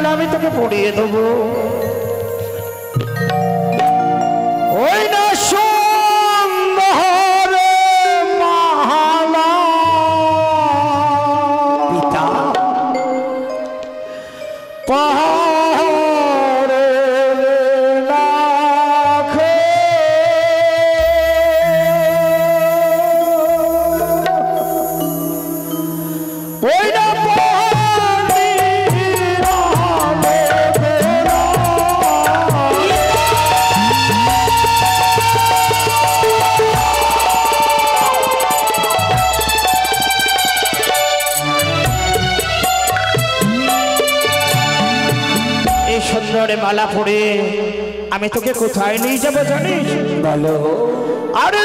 মালা আমি তোকে পরিয়ে দেবো। ওই না সুন্দর মালা পিতা পাহাড়ে রাখে ওই না সুন্দর মালা পরে আমি তোকে কোথায় নিয়ে যাবো জানিস? বলো। আরে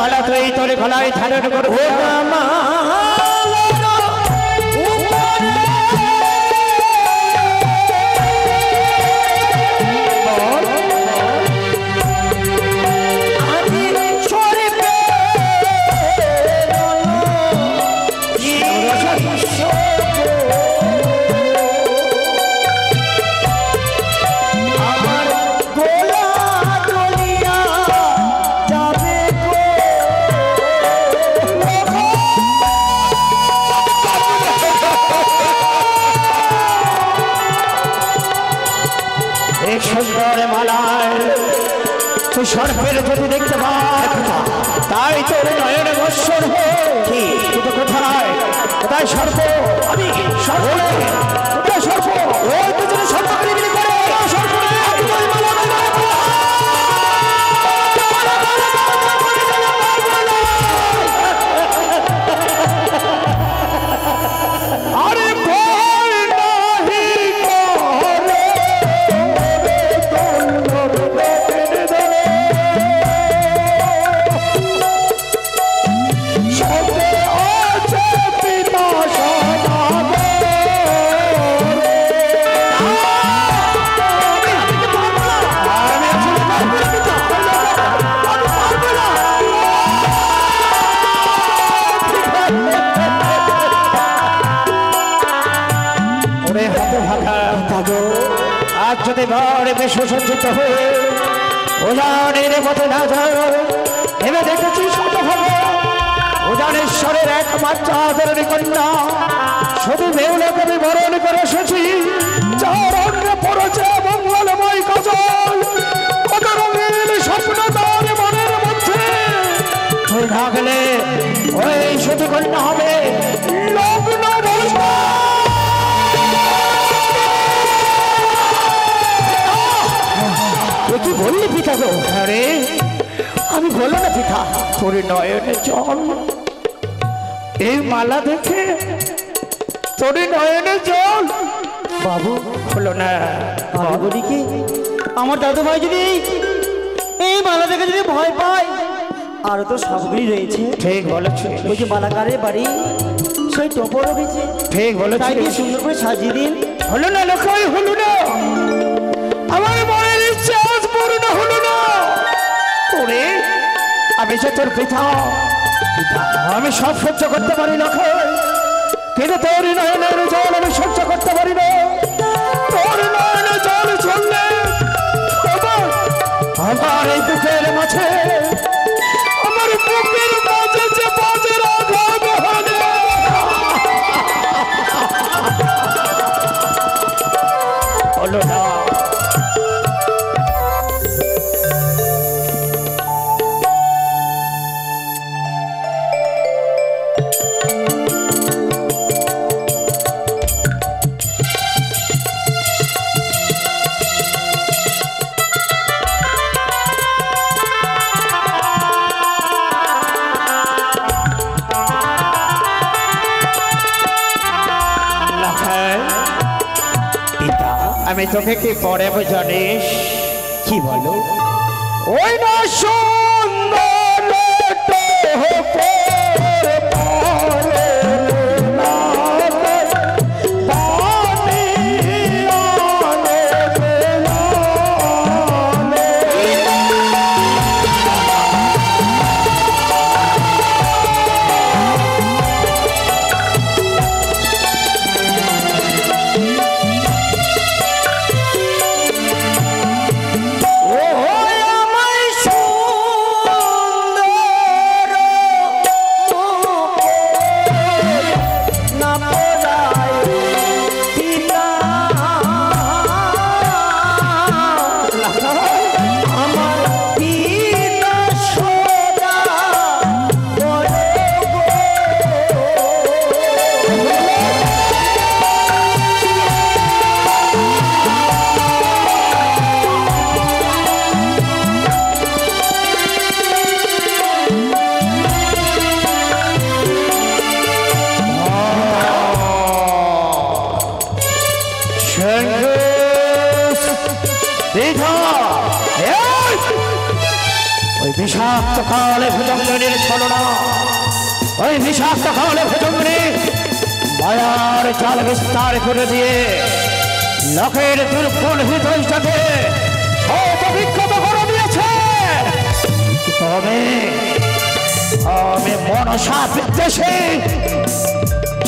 মালা তুই তোর গলায় ধারণ করবো সর্পের যদি দেখতে পাই তাই তোর নয়নে বৎসর কিন্তু কোথায় কোথায় সর্প? আমি সর্প কোথায় সর্প? ওই দুজনে সর্প করে যদি ঘরে বেশ সুসজ্জিত হয়ে উজানের পথে না যায় ভেবে দেখেছি উজানেশ্বরের একমাত্র আদরের কন্যা শুধু বেউলে কবি বরণ করে এসেছি যার অঙ্গে পড়েছে মঙ্গলময় কাজল কত রঙের স্বপ্ন তার মনের মধ্যে তুই না গেলে ওই শুধু কন্যা হবে লগ্ন বসবে। কি বললি পিতা গো? আরে আমি বললো না পিতা তোর নয়নে জল এই মালা দেখে তোর নয়নে জল বাবু হলো না। আমি বলি কি আমার দাদু ভাই যদি এই মালা দেখে যদি ভয় পায় আরো তো সবগুলি রয়েছে। ঠিক বলেছে ওই যে মালাকারের বাড়ি সেই টোপর রয়েছে। ঠিক বলেছে তাই সুন্দর করে সাজিয়ে দিন। হলো না লক্ষ্য হলো না আমার মনের ইচ্ছা আজ পূর্ণ হলো না। তোরে আমি যে তোর পিতা আমি সব সহ্য করতে পারি না কিন্তু তোর নয়নের জল আমি সহ্য করতে পারি না। তোর নয়নে জল চললে আমার এই বুকের মাঝে আমার বুকের মাঝে যে বাজের আঘাত হলো হলো না। আমি তোকে কি পরে জানিস? কি বলো? ওই না সুন্দর বিষাক্ত কালে ভুজঙ্গিনীর ছলনা, ওই বিষাক্ত কালে ভুজঙ্গিনী মায়ার জাল বিস্তার করে দিয়ে লোকের দুর্বল হৃদয়টাকে অপবিক্ষত করে দিয়েছে। তবে আমি মনসা বিদ্বেষে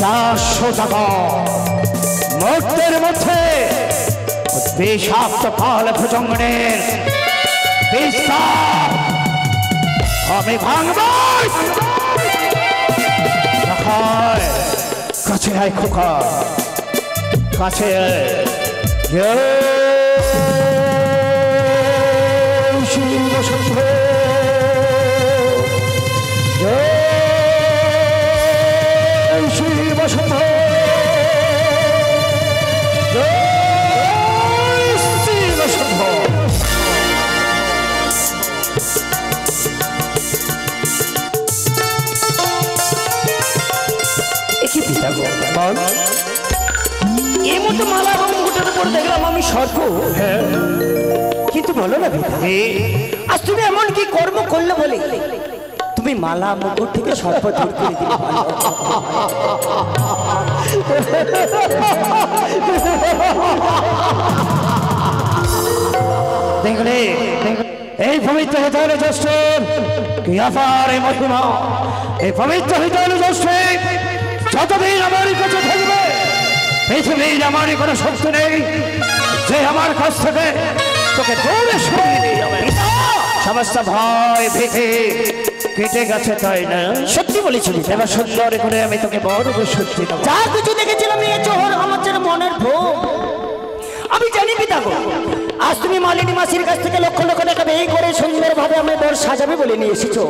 400 টাকা মুহূর্তের মধ্যে বিষাক্ত কালে ভুজঙ্গিনীর বিস্তার আমি ভাঙব। কাছে আয় খোকা, কাছে শিব শম্ভ, শিব শম্ভ, শিব শম্ভ। এর মধ্যে মালা এবং মুকুটের উপর দেখলাম আমি সর্প। কিন্তু বলো না আজ তুমি এমন কি কর্ম করলে বলে তুমি মালা মুকুট থেকে সর্প দূর করে দিলে? দেখলে এই পবিত্র হৃদয় জ্যেষ্ঠের কি আপার এই মহিমা, এই পবিত্র হৃদয় জ্যেষ্ঠে যতদিন আমার কাছে থাকবে পৃথিবীর আমারই কোনো শক্তি নেই যে আমার কাছ থেকে তোকে দৌড়ে সরিয়ে নিয়ে যাবে। সমস্ত ভয় ভীতি কেটে গেছে, তাই না? সত্যি বলেছিলি। এবার সুন্দর করে আমি তোকে বড় সত্যি দেবো। যা কিছু দেখেছিলাম এই চোর আমার যেন মনের ভোগ। আমি জানি পিতা গো, আজ তুমি মালিনী মাসির কাছ থেকে লক্ষ লক্ষ টাকা ব্যয় করে সুন্দরভাবে আমি বর সাজাবে বলে নিয়ে এসেছো।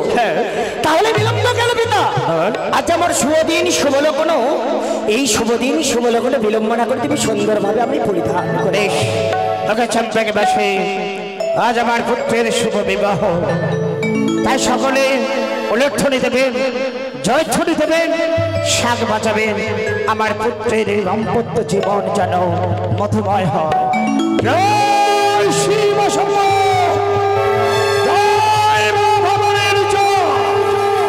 তাহলে বিলম্ব কেন পিতা? আজ আমার শুভ দিন শুভ লগ্ন, এই শুভ দিন শুভ লগ্ন বিলম্ব না করে তুমি সুন্দরভাবে আমি পরিধান করে তোকে চম্পাকে বাসে আজ আমার পুত্রের শুভ বিবাহ। তাই সকলে উলধ্বনি দেবেন, জয়ধ্বনি দেবেন, শাক বাজাবেন, আমার পুত্রের দাম্পত্য জীবন যেন মধুময় হয়। জয় শিব শম্ভ, জয় মা ভবানীর জয়,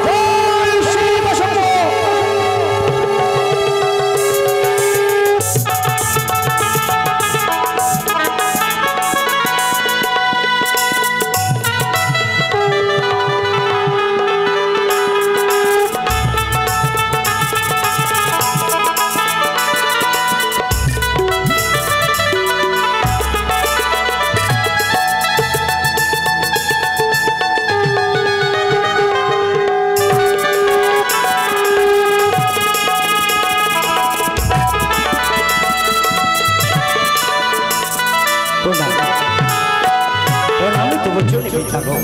জয় শিব শম্ভ। প্রণাম তোমার জন্য পিতা গো।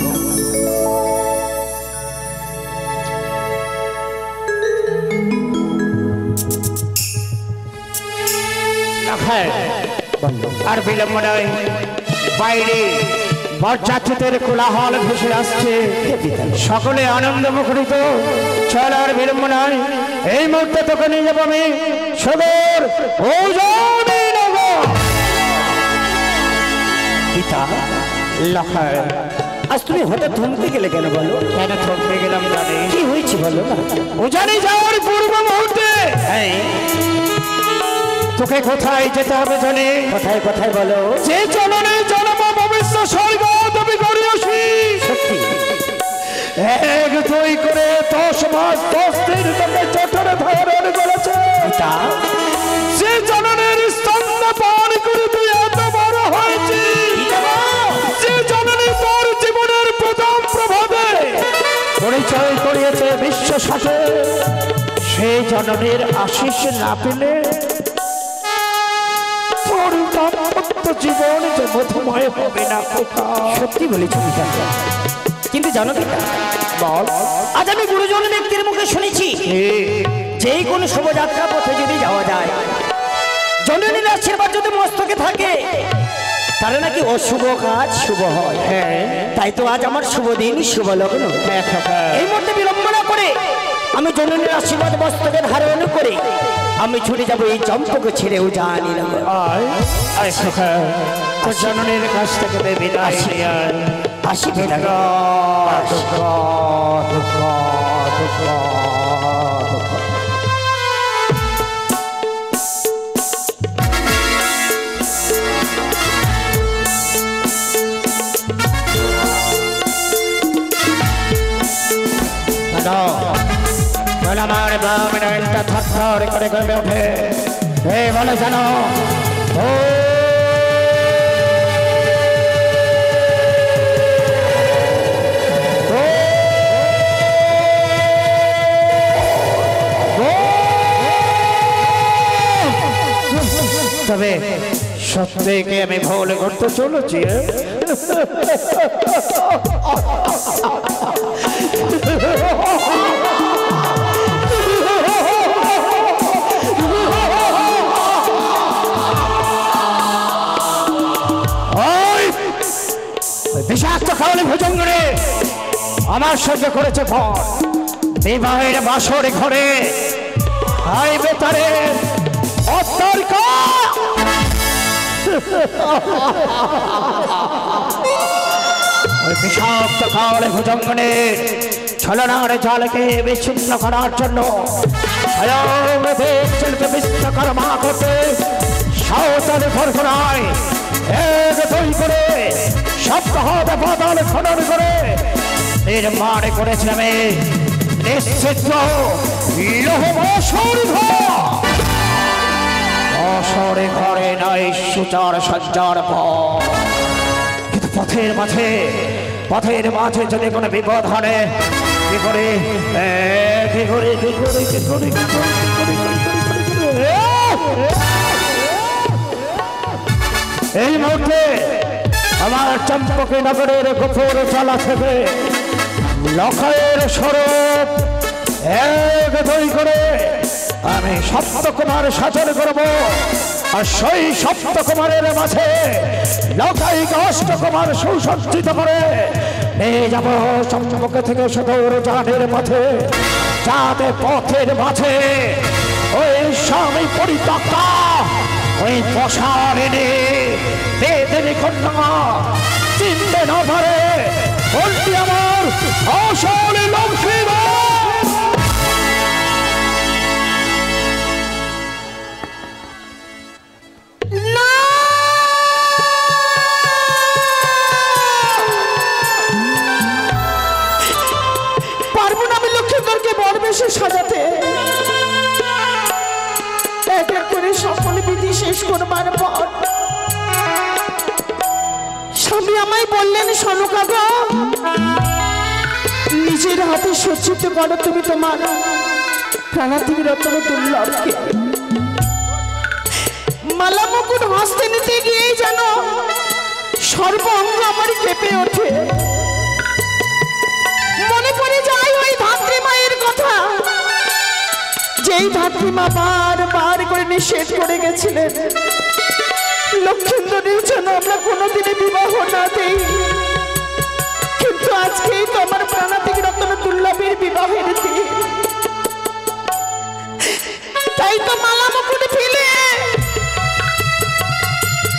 আর বিলম্ব নয়, বাইরে বরযাত্রীদের কোলাহল ভেসে আসছে, সকলে আনন্দ মুখরিত। চল আর বিলম্ব নয়, এই মুহূর্তে তোকে নিয়ে যাবো আমি সদর পিতা আজ তুমি হঠাৎ থমকে গেলে কেন বলো? কেন থমকে গেলাম জানি? কি হয়েছে বলো না? উজানি যাওয়ার পূর্ব মুহূর্তে তোকে কোথায় যেতে হবে জানি? কোথায় কোথায় বলো? যে জননে জন্ম ভবিষ্যৎ স্বর্গ তুমি করিয়াছি। সত্যি? এক দুই করে 10 মাস 10 দিন তোকে জঠরে ধারণ করেছে। যে জননের স্তন্য পান করে তুই এত বড় হয়েছিস, যে জননী তোর জীবনের প্রথম প্রভাবে পরিচয় করিয়েছে বিশ্ব সাথে, সেই জননীর আশিস না পেলে তোর দাম্পত্য জীবন যে মধুময় হবে না। সত্যি বলেছ পিতা, কিন্তু জানো পিতা, বল আজ আমি গুরুজন ব্যক্তির মুখে শুনেছি যে কোনো শোভাযাত্রা পথে যদি যাওয়া যায়, জননীর আশীর্বাদ যদি মস্তকে থাকে, তাহলে নাকি অশুভ কাজ শুভ হয়। তাই তো আজ আমার শুভ দিন, শুভ লগ্ন। এই মুহূর্তে বিলম্ব না করে আমি জননীর আশীর্বাদ মস্তকে ধারণ করে আমি ছুটে যাবো এই চম্পকে ছেড়েও জানি না। জননীর কাছ থেকে দেবী আসি পিতা। আমার বামটা থর করে গড়ে ওঠে। এই বলে জানো তবে সত্যিকে আমি ভুল করতে চলেছি। বিষাক্ত খাওয়ালে ভুজঙ্গরে আমার সঙ্গে করেছে ভর, বিবাহের বাসর ঘরে হাই বেতারে অতর্ক। বিষাক্ত খাওয়ালে ভুজঙ্গনের ছলনার জালকে বিচ্ছিন্ন করার জন্য বিশ্বকর্মা করতে সাঁওতাল ঘরঘরায় এক দুই করে সপ্তাহ বাদল খনন করে নির্মাণ করেছিলাম নিশ্চিত অসরে ঘরে নাই সুচার সজ্জার পর। কিন্তু পথের মাঝে যদি কোনো বিপদ হয় কি করে এই মুহূর্তে আমার চম্পকে নগরের গোপর চালা থেকে লক্ষের স্বরূপ এক দুই করে আমি সপ্তকুমার শাসন করব। আর সেই সপ্তকুমারের মাঝে লক্ষাইক অষ্টকুমার সুসজ্জিত করে নিয়ে যাব চম্পকে থেকে সদর জানের পথে, যাতে পথের মাঝে ওই স্বামী পরিত্যক্তা ওই প্রসার এনে বেদেনী কন্যা চিনতে না পারে বলটি আমার আসল লক্ষ্মী। পারবো না আমি লক্ষ্মীগড়কে বরবেশে সাজাতে। এক এক করে সকল বিধি শেষ করবার পর স্বামী আমায় বললেন, সনকা গো, নিজের হাতে সজ্জিত করো তুমি তোমার প্রাণাতির রতন দুর্লভকে। মালা মুকুট হস্তে নিতে গিয়ে জানো সর্বঙ্গ আমার কেঁপে ওঠে। মনে পড়ে যায় ওই ধাত্রী মায়ের কথা, যেই ধাত্রী মা বার করে নিষেধ করে গেছিলেন লক্ষ্মীন্দরের জন্য আমরা কোনোদিনে বিবাহ না দেই। কিন্তু আজকেই তো আমার প্রাণাতিক রত্ন দুর্লভের বিবাহের দিন। তাই তো মালা মুকুট ফেলে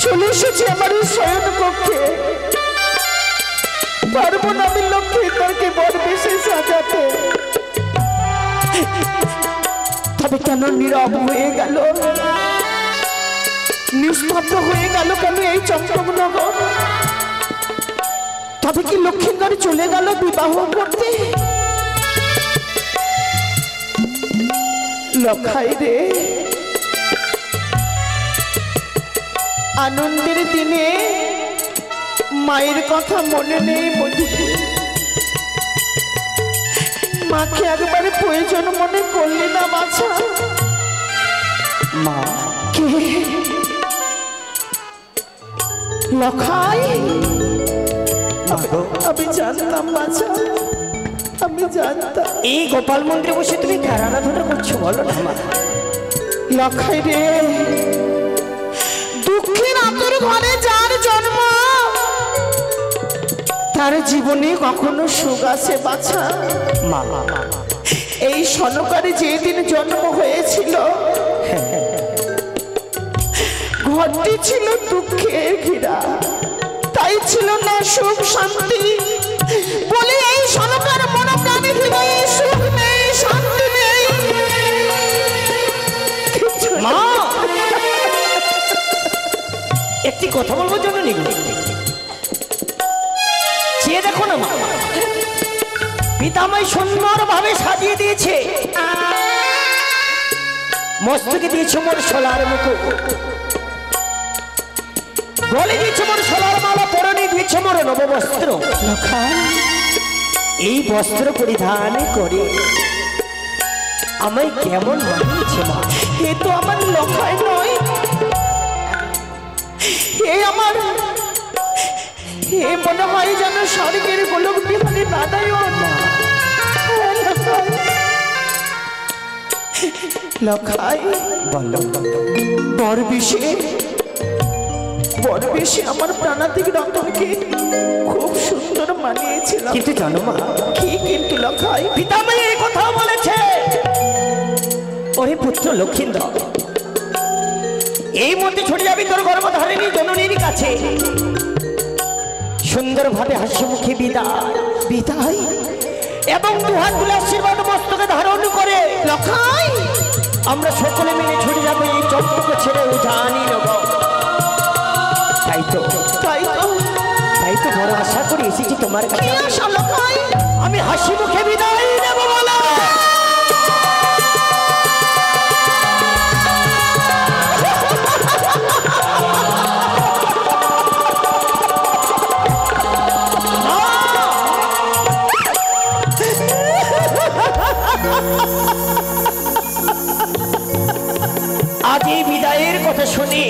চলে এসেছি আমার শয়ন কক্ষে। পারবো না আমি লক্ষ্মীন্দরকে বর বেশি সাজাতে। তবে কেন নীরব হয়ে গেল, নিস্তব্ধ হয়ে গেল কেন এই চম্পকনগর? তবে কি লক্ষ্মীন্দর চলে গেল বিবাহ করতে? লখাই রে, আনন্দের দিনে মায়ের কথা মনে নেই বুঝি? মাকে একবারে প্রয়োজন মনে করলি না বাছা? মা কে? লখাই? আমি জানতাম বাছা, আমি জানতাম। এই গোপাল মন্দিরে বসে তুমি কার আরাধনা করছো বলো না মা? লখাই রে, দুঃখের আতর ঘরে যার জন্ম তার জীবনে কখনো সুখ আসে বাছা? মা এই সনকারে যেদিন জন্ম হয়েছিল ঘরটি ছিল দুঃখের ঘিরা, তাই ছিল না সুখ শান্তি। বলে এই সনকার মনোপ্রাণে ঘিরে সুখ নেই, শান্তি নেই। মা একটি কথা বলবো জননী, চেয়ে দেখো না মা, পিতাময় সুন্দর ভাবে সাজিয়ে দিয়েছে। মস্তকে দিয়েছে মোর সোলার মুকুট, গলে দিয়েছে মোর সোলার মালা, পরনে দিয়েছে মোর নববস্ত্র। এই বস্ত্র পরিধান করে আমায় কেমন মানিয়েছে মা? এ তো আমার লখাই নয়, এ আমার, এ মনে হয় যেন স্বর্গের গোলক বিহারী নারায়ণ। লখাই বর বেশি আমার প্রাণাতিক রতনকে খুব সুন্দর মানিয়েছিল। কিন্তু জানো মা, কি কিন্তু লখাই? পিতামহী এই কথা বলেছে, ওরে পুত্র লক্ষ্মীন্দর, এই মধ্যে ছুটে যাবি তোর গর্ভধারিণী জননীর কাছে, সুন্দরভাবে হাসি মুখে বিদায় এবং দুহাত তুলে আশীর্বাদ মস্তকে ধারণ করে লখাই আমরা সকলে মিলে ছুটে যাবো এই চম্পকে ছেড়ে জানি নেব। তাই তো বড় আশা করে এসেছি তোমার কাছে। আমি হাসি মুখে বিদায় নেব বলা। আজ এই বিদায়ের কথা শুনে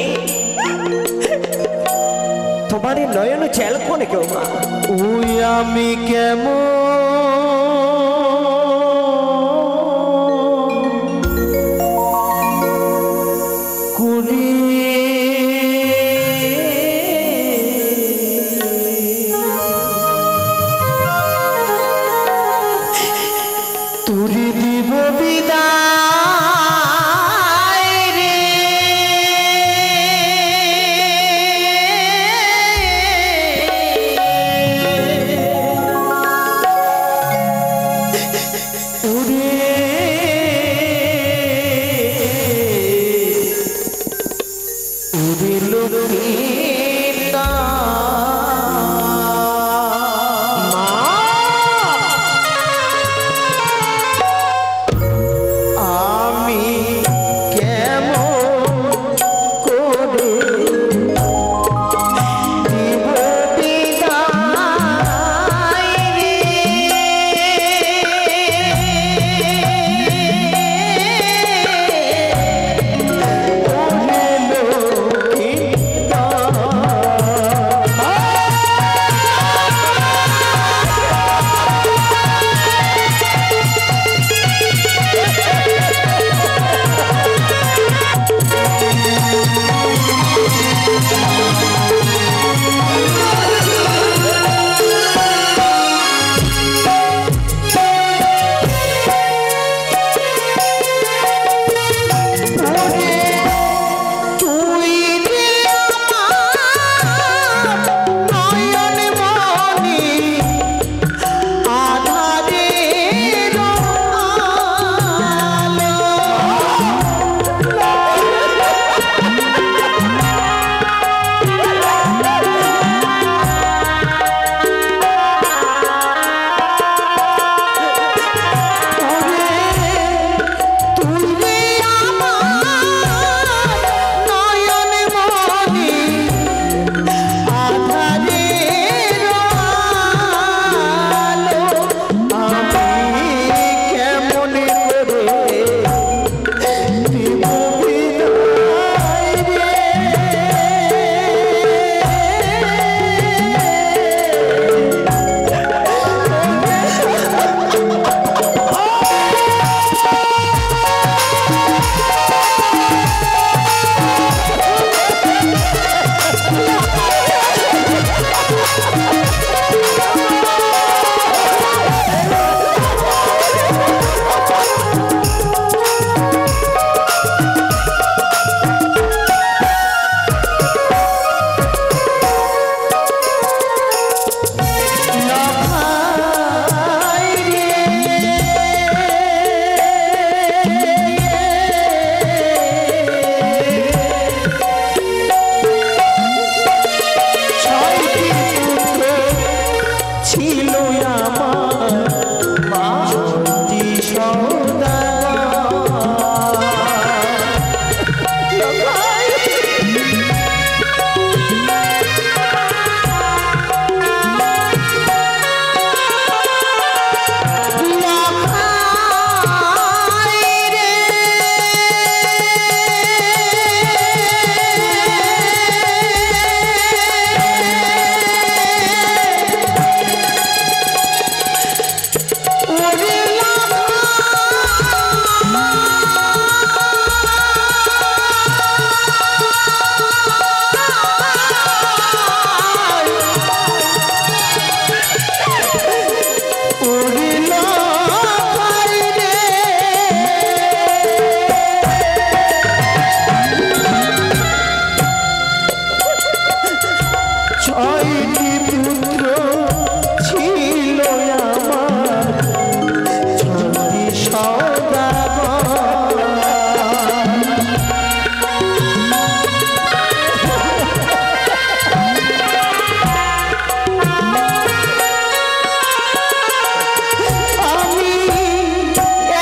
তোমার নয়ন চেল কোনে কেউ মা? ওই আমি কেমন করি তুরি দিব বিদায় রে। ছয়টি পুত্র ছিল আমার, ছয়টি সওদাগর। আমি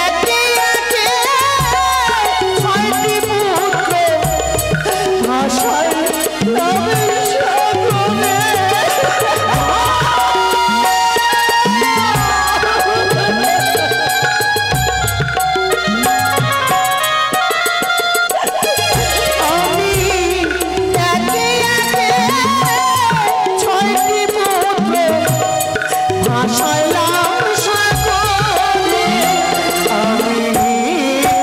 একে একে ছয়টি পুত্র ভাষায় নামের সাগরে। আমি একে একে ছয়টি পুত্র ভাষায় নাম সাগরে। আমি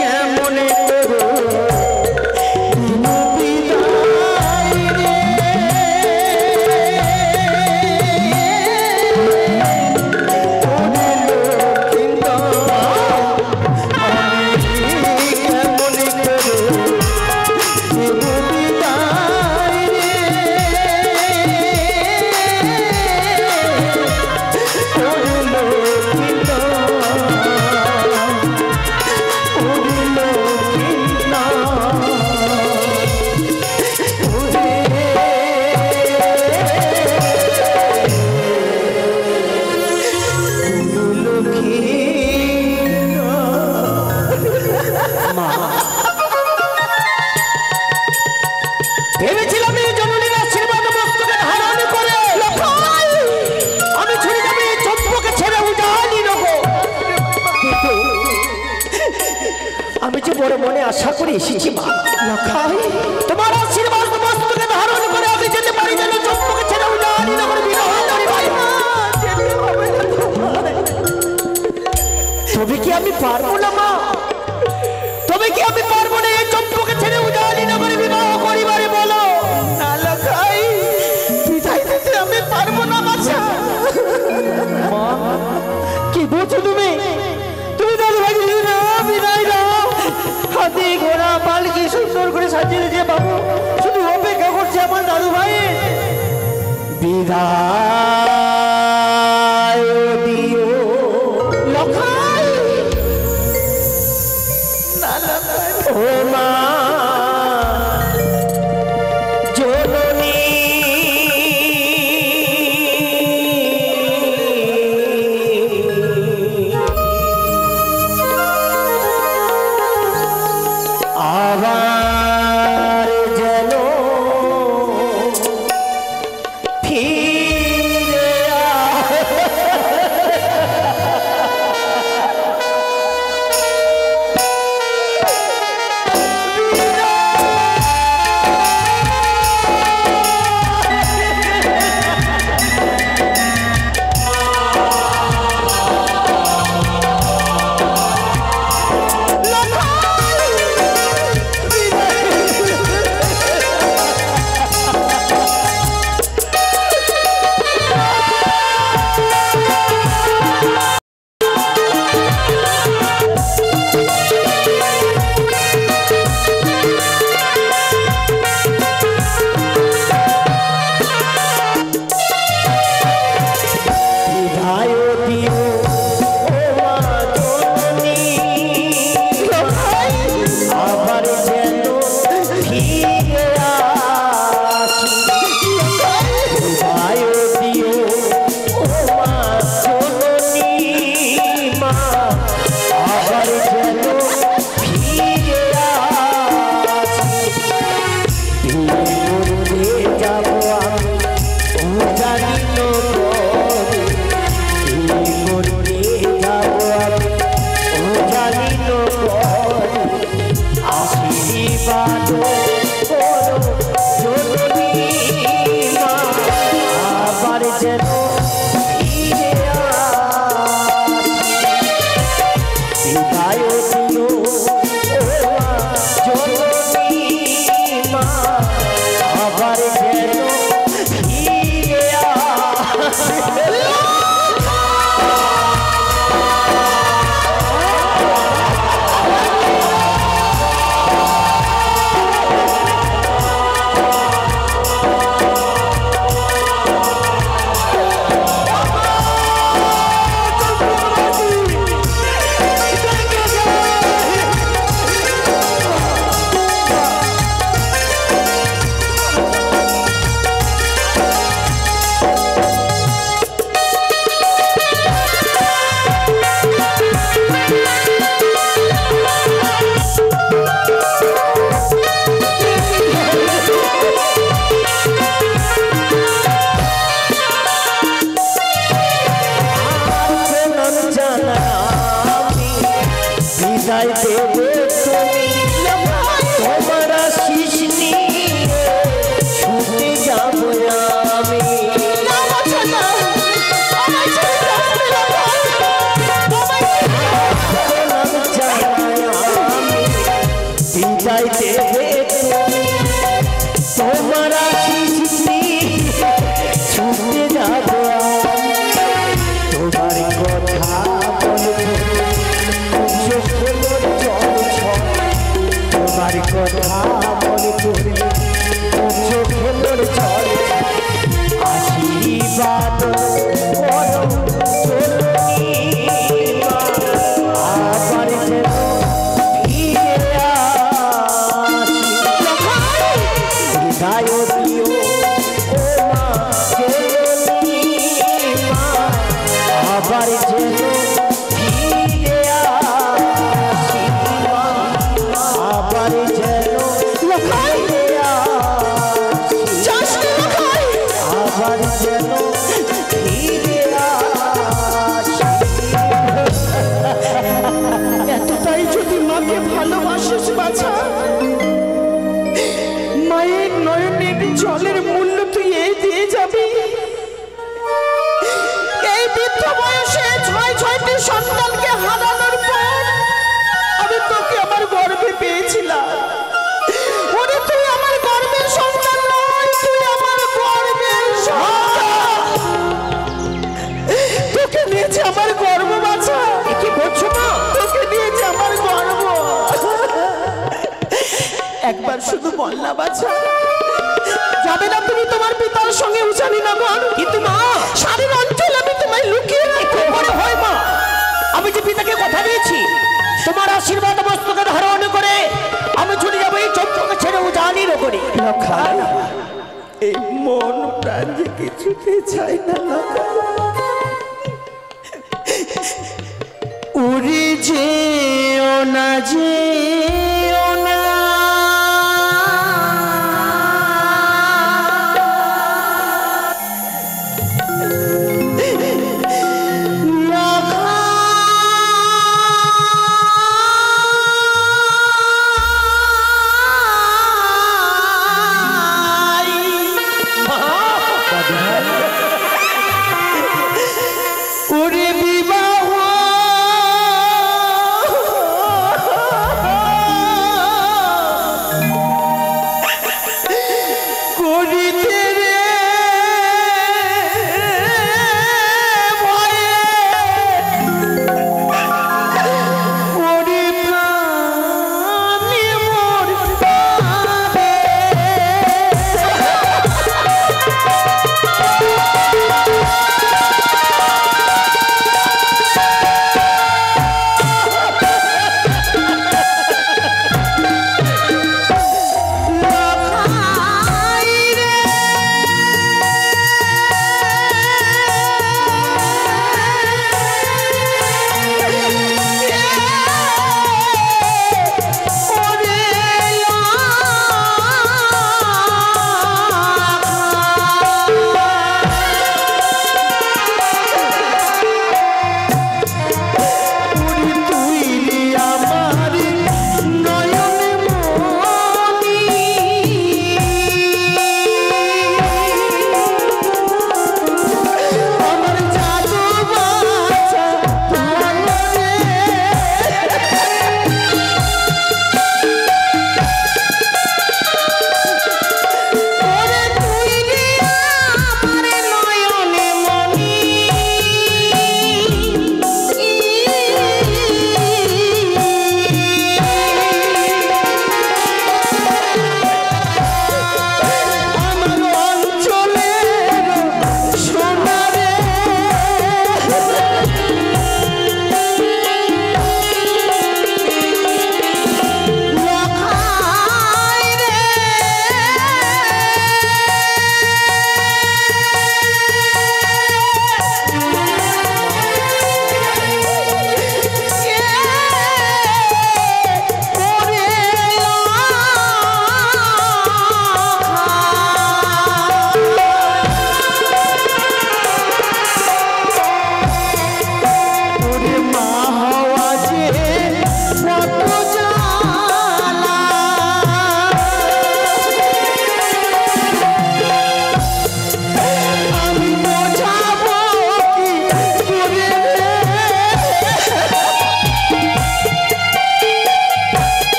কেমনে করব বিদায় রে। ওরে লক্ষিন্দর, আমি কেমনে করব বিদায় রে। ওরে লক্ষিন্দর, ওরে ভেবেছিলাম এই জননীর আশীর্বাদ মস্তকে ধারণ করে আমি ছুটে যাবে এই চম্পকে ছেড়ে উজানি নেব। কিন্তু আমি যে বড় মনে আশা করে এসেছি মা লখাই, তোমার আশীর্বাদ মস্তকে ধারণ করে আমি যেতে পারি যেন চম্পকে ছেড়ে উজানি নেব। তবে কি আমি পারবো না মা? তবে কি আমি পারবো না এই চম্পকে ছেড়ে উজানি নগরে বিবাহ করিবারে? বলো না লখাই, বিদায় দিতে আমি পারবো না বাছা। মা কি বলছো তুমি? তুমি দাদু ভাই না বিদায় দাও। হাতি ঘোড়া পালকি সুন্দর করে সাজিয়ে দিয়ে বাবু শুধু অপেক্ষা করছে আমার দাদু ভাই। বিদায় দিও লখাই। ও মা জননী, আবার যেন ফিরে না বাছা, যাবে না তুমি তোমার পিতার সঙ্গে উজানি নগর? কিন্তু মা, সারের অঞ্চল আমি তোমায় লুকিয়ে রাখবো। পরে হয় মা, আমি যে পিতাকে কথা দিয়েছি তোমার আশীর্বাদ মস্তকে ধারণ করে আমি চলে যাবো এই চম্পকে ছেড়ে উজানি নগরে। এই মন প্রাণ যে কিছুতে চাই না উড়ে যেও না, যেও না ওরে বিবাহ করিতে রে ভয়ে, ওরে প্রাণে মোর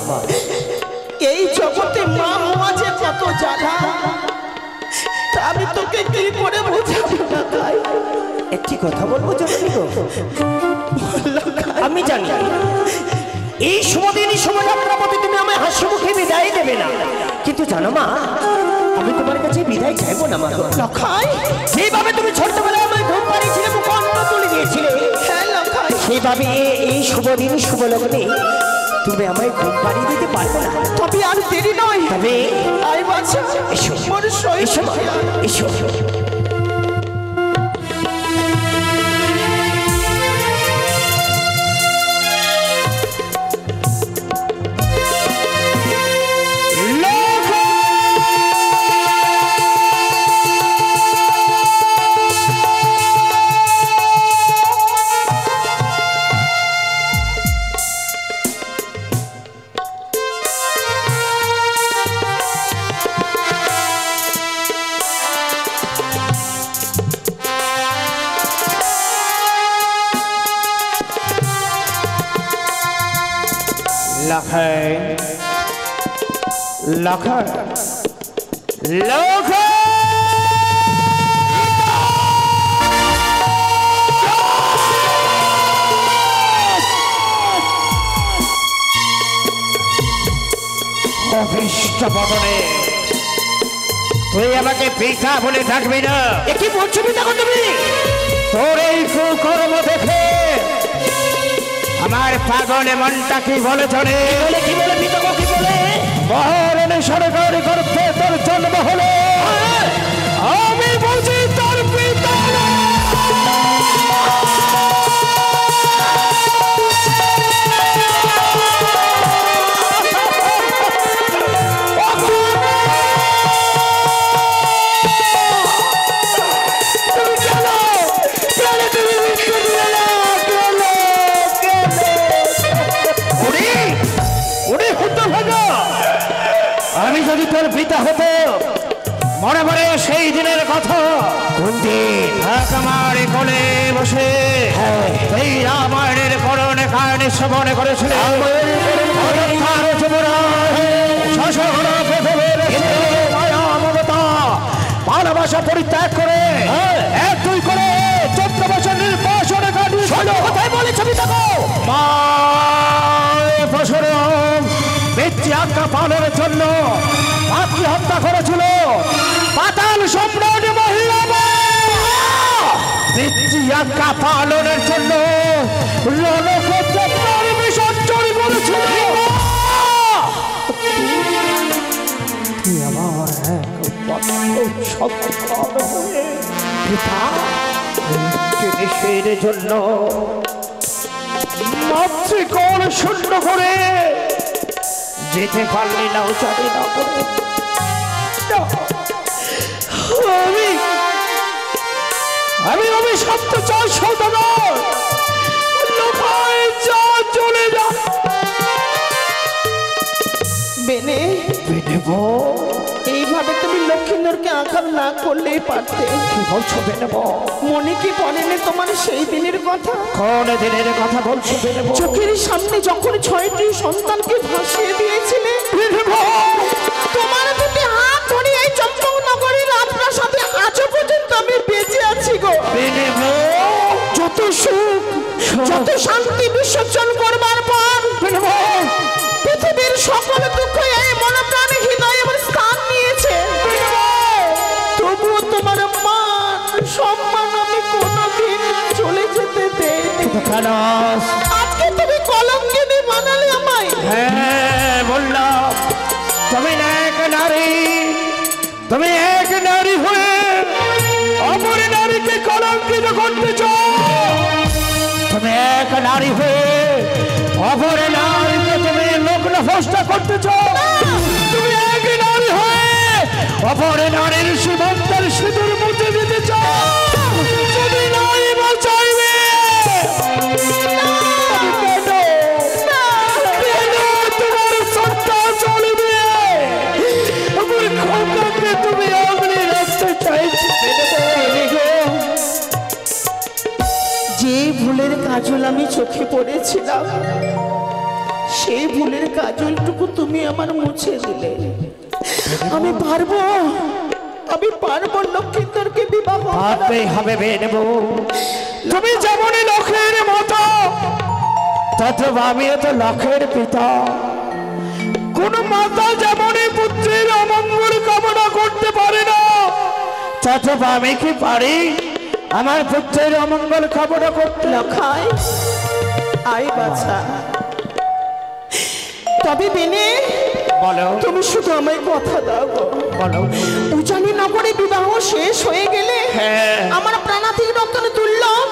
পাবে। এই জগতে মা হওয়া যে কত জ্বালা, তা আমি তোকে কি করে বোঝাবো না তাই? একটি কথা বলবো জননী গো, আমি জানি এই সমদিনই শোভাযাত্রা পথে তুমি আমায় হাস্য মুখে বিদায় দেবে না, কিন্তু জানো মা আমি তোমার কাছে বিদায় চাইবো না মা। লখাই, যেভাবে তুমি ছোটবেলায় আমায় ঘুম পাড়িয়েছিলে, মুখে অন্ন তুলে দিয়েছিলে, হ্যাঁ লখাই, সেইভাবে এই শুভদিন শুভ লগ্নে তুমি আমায় ঘুম পাড়িয়ে দিতে পারবে না। তবে আর দেরি নয়, তবে আয় বাছা, এসো মোর সই এসো মা, এসো। লখাই লখাই লখাই অভিষ্ট পবনে তুই আমাকে পিতা বলে ডাকবি না। কি বলছো পিতা তুমি? তোর এই কুকর্ম দেখে আমার পাগল মনটা কি বলে চলে। কি বলে পিতা কি বলে? মহারণে সরকারি করতে তোর জন্ম হলো, আমি বুঝি তোর পিতা আমি যদি তোর পিতা হতো মনে পড়ে সেই দিনের কথা। কোন দিন? আমার কোলে বসে এই রামায়ণের করণে কারণে শ্রবণে করেছিলেন। ভালোবাসা পরিত্যাগ করে এক দুই করে 14 বছর নির্বাসনে কাটিয়েছিল। কোথায় বলেছো পিতা গো? মা পিতৃ আজ্ঞা পালনের জন্য মাতৃ হত্যা করেছিল পাতাল সম্রাট মহিলা। পিতৃ আজ্ঞা পালনের জন্য রণক্ষেত্রে প্রাণ বিসর্জন করেছিল। তুই আমার জিনিসের জন্য মাতৃকোল শূন্য করে যেতে পারলি না, জানি না। আমি অভিশপ্ত চাই সৌদাগর, লোকায় যা চলে যা। বেনে এইভাবে তুমি লক্ষ্মীন্দরকে আঘাত না করলেই পারতে। কি বলছো বেনেব? মনে কি পড়েনি তোমার সেই দিনের কথা? কোন দিনের কথা বলছো বেনেব? চোখের সামনে যখন 6টি সন্তানকে ভাসিয়ে দিয়েছিলে, তোমার দুটি হাত ধরে এই চম্পকনগরের আপনার সাথে আজও পর্যন্ত আমি বেঁচে আছি গো। যত সুখ যত শান্তি বিসর্জন করবার পর পৃথিবীর সকল দুঃখ এই মনপ্রাণে হৃদয়ে স্থান নিয়েছে। তবুও তোমার মান সম্মান আমি কোনোদিন চলে যেতে দেইনি। আজকে তুমি কলঙ্কিনী বানালে আমায়। হ্যাঁ বললাম, তুমি এক নারী, তুমি এক নারী হয়ে অপর নারীকে কলঙ্কিত করতে চাও। তুমি এক নারী হয়ে অপর নারীকে তুমি লগ্ন ফষ্টা করতে চাও। তুমি এক নারী হয়ে অপর নারীর সীমান্তের সিঁদুর মুছে দিতে চাও। যদি নাই বাঁচাইবে তোমার সত্তা চলবে। আমার খোকাকে তুমি অগ্নি রাখতে চাইছো। যে ভুলের কাজল আমি চোখে পড়েছিলাম, সেই ভুলের কাজলটুকু তুমি আমার মুছে দিলে। আমি পারবো লক্ষ্মীন্দরকে বিবাহ পারতেই হবে বেনেব। তুমি যেমনই লক্ষ্যের মতো, তথব আমিও তো লক্ষ্যের পিতা। কোন মাতা যেমনই পুত্রের অমঙ্গল কামনা করতে পারে না, তথব আমি কি পারি আমার পুত্রের অমঙ্গল কামনা করতে? লখাই আই বাছা, তবে বেনে বলো। তুমি শুধু আমায় কথা দাও। বলো। উজানি নগরে বিবাহ শেষ হয়ে গেলে আমার প্রাণাতিক রতন দুর্লভ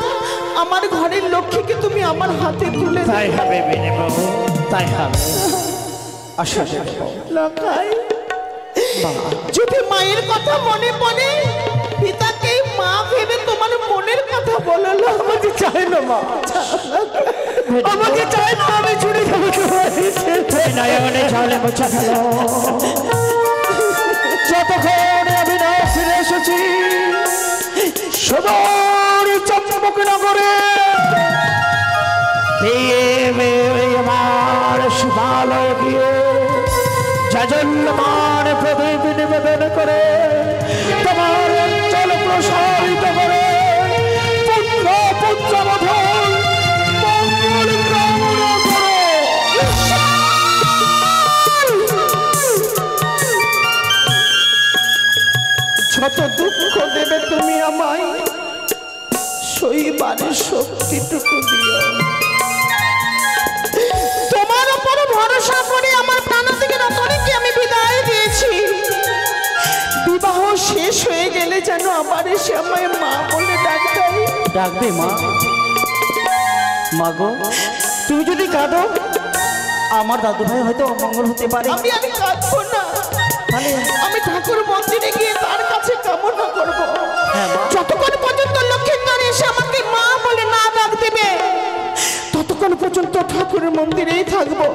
আমার ঘরের লক্ষ্মীকে তুমি আমার হাতে তুলে দাও। তাই হবে বেনেব, তাই হবে। আশা লখাই, যদি মায়ের কথা মনে পড়ে পিতাকে মা ভেবে তোমার মনের কথা বলো। আমাকে চাই না মা, আমাকে চাই না, আমি ছুটে যাবো। নয়নে জলে মোছা ফেল। যতক্ষণ আমি না ফিরে এসেছি সদর চম্পকনগরে আমার সুভা দেবালয়ে গিয়ে জাজল্যমান প্রদীপ নিবেদন করে তোমার অঞ্চল প্রসারিত করে পুত্র পুত্রবধূর মঙ্গল কামনা করো। যত দুঃখ দেবে তুমি আমায় সইবারের শক্তিটুকু দিও। তোমার উপর ভরসা করে আমার প্রাণ থেকে রতনীকে আমি বিদায় দিয়েছি। বিবাহ শেষ হয়ে গেলে যেন আবার এসে আমায় মা বলে ডাকবে। ডাকবে মা। মা গো, তুমি যদি কাঁদো আমার দাদু ভাই হয়তো অমঙ্গল হতে পারে। আমি কাঁদবো না, আমি ঠাকুর মন্দিরে গিয়ে তার কাছে কামনা করবো যতক্ষণ পর্যন্ত লক্ষ্মীন্দর এসে আমাকে মা বলে না ডাক দেবে ততক্ষণ পর্যন্ত ঠাকুরের মন্দিরেই থাকবো।